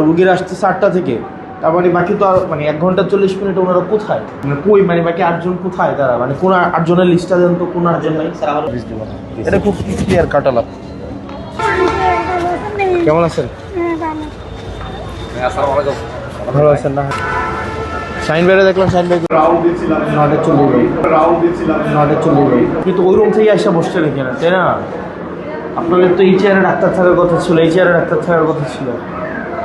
রুগীরা আসছে 4টা থেকে, তার মানে বাকি তো আর মানে 1 ঘন্টা 40 মিনিট ওনারা কোথায়, মানে কই, মানে বাকি 8জন কোথায় তারা, মানে কোন 8জনের লিস্টটা দেন তো, কোন 8জন নাই। এটা খুব ক্লিয়ার কাটালাম। কেমন আছেন? ভালো আছেন না? শাইন ভাইরে দেখলাম, শাইন ভাই নটে চলে যাই, কিন্তু ওই রুম থেকে আসা বসতে রেখে না, তাই না? আপনাদের তো এই চেয়ারে ডাক্তার থাকার কথা ছিল, এই চেয়ারে ডাক্তার থাকার কথা ছিল।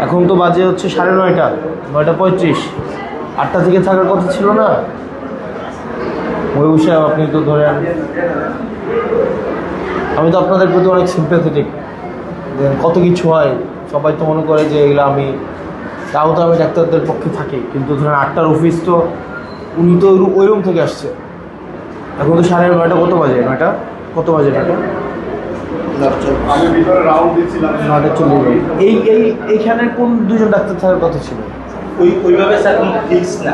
এখন তো বাজে হচ্ছে 9:30, 9:35, 8টা থেকে থাকার কথা ছিল না? ওই বিষয়ে আপনি তো ধরেন, আমি তো আপনাদের প্রতি অনেক সিম্প্যাথেটিক, কত কিছু হয়, সবাই তো মনে করে যে এগুলো আমি, তাও তো আমি ডাক্তারদের পক্ষে থাকি, কিন্তু ধরেন 8টার অফিস, তো উনি তো ওই রুম থেকে আসছে। এখন তো 9:30, কত বাজে? 9টা কত বাজে? 9টা আমি ভিতরে রাউন্ড দিচ্ছিলাম। 9টা চলে যাই। এইখানে কোন 2জন ডাক্তার থাকার কথা ছিল? ওইভাবে স্যার কোনো ফিক্স না,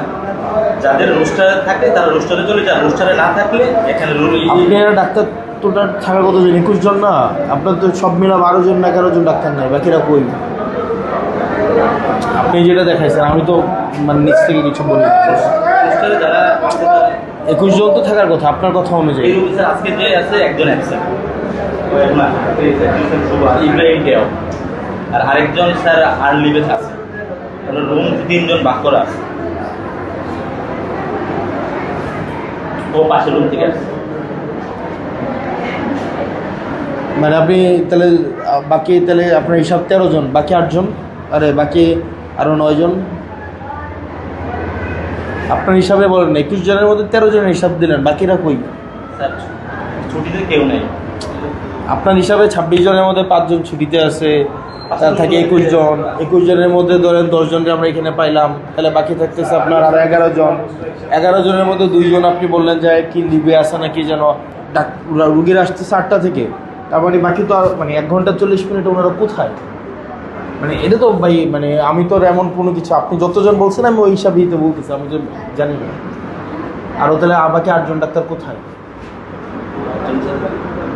যাদের রোস্টারে থাকে তারা রোস্টারে চলে যায়, রোস্টারে না থাকলে এখানে আপনারা ডাক্তার টোটাল থাকার কতজন? 21 জন না? আপনার তো সব মিলা 12 জন না 11 জন ডাক্তার নাই, বাকিরা কই? আপনি যেটা দেখাইছেন, আমি তো মানে নিচ থেকে কিছু বলি। রোস্টারে যারা 21 জন তো থাকার কথা আপনার কথা অনুযায়ী। এই রুমে স্যার আজকে যে আছে একজন অ্যাবসেন্ট, না ইব্রাহিম দেও, আর আরেকজন স্যার আর্লিভে আছে, রুম 3জন ভাগ করা আছে, ও পাশের রুম থেকে আসছে। মানে আপনি তাহলে বাকি, তাহলে আপনার হিসাব 13 জন, বাকি 8 জন, আরে বাকি আরও 9 জন। আপনার হিসাবে বলেন না, 21 জনের মধ্যে 13 জনের হিসাব দিলেন, বাকিরা কই? স্যার ছুটিতে কেউ নেই। আপনার হিসাবে 26 জনের মধ্যে 5 জন ছুটিতে আছে, তার থাকে 21 জন। 21 জনের মধ্যে ধরেন 10 জনকে আমরা এখানে পাইলাম, তাহলে বাকি থাকতেছে আপনার আরও 11 জন। 11 জনের মধ্যে 2 জন আপনি বললেন যে কি লিভে আসে না কি যেন, রুগীরা আসছে 4টা থেকে, তার মানে বাকি তো আর মানে 1 ঘন্টা 40 মিনিট ওনারা কোথায়, মানে এটা তো ভাই, মানে আমি তো এমন কোনো কিছু, আপনি যতজন বলছেন আমি ওই হিসাবেই তো বলতেছি, আমি তো জানি না। আরও তাহলে বাকি 8জন ডাক্তার কোথায়?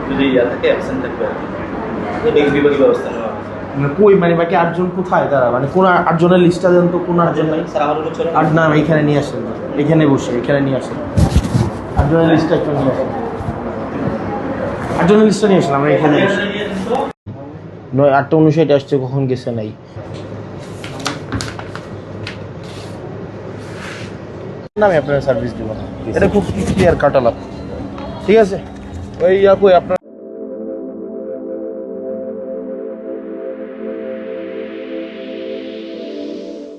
যদি থাকে অ্যাবসেন্ট থাকবে বিভাগী ব্যবস্থা নেওয়া হবে। মানে কই, মানে বাকি 8জন কোথায় তারা, মানে কোন 8জনের লিস্টটা দেন তো, কোন 8জন নাই। স্যার আমার উপর চলে 8 না, এখানে নিয়ে আসেন, এখানে বসে, এখানে নিয়ে আসেন 8জনের লিস্টটা একটু নিয়ে আসেন, 8জনের লিস্টটা নিয়ে আসেন, আমরা এখানে 8:59 আসছে, কখন গেছে নাই। আমি আপনার সার্ভিস দিব না, এটা খুব ক্লিয়ার কাটালাম। ঠিক আছে, ওই কই আপনার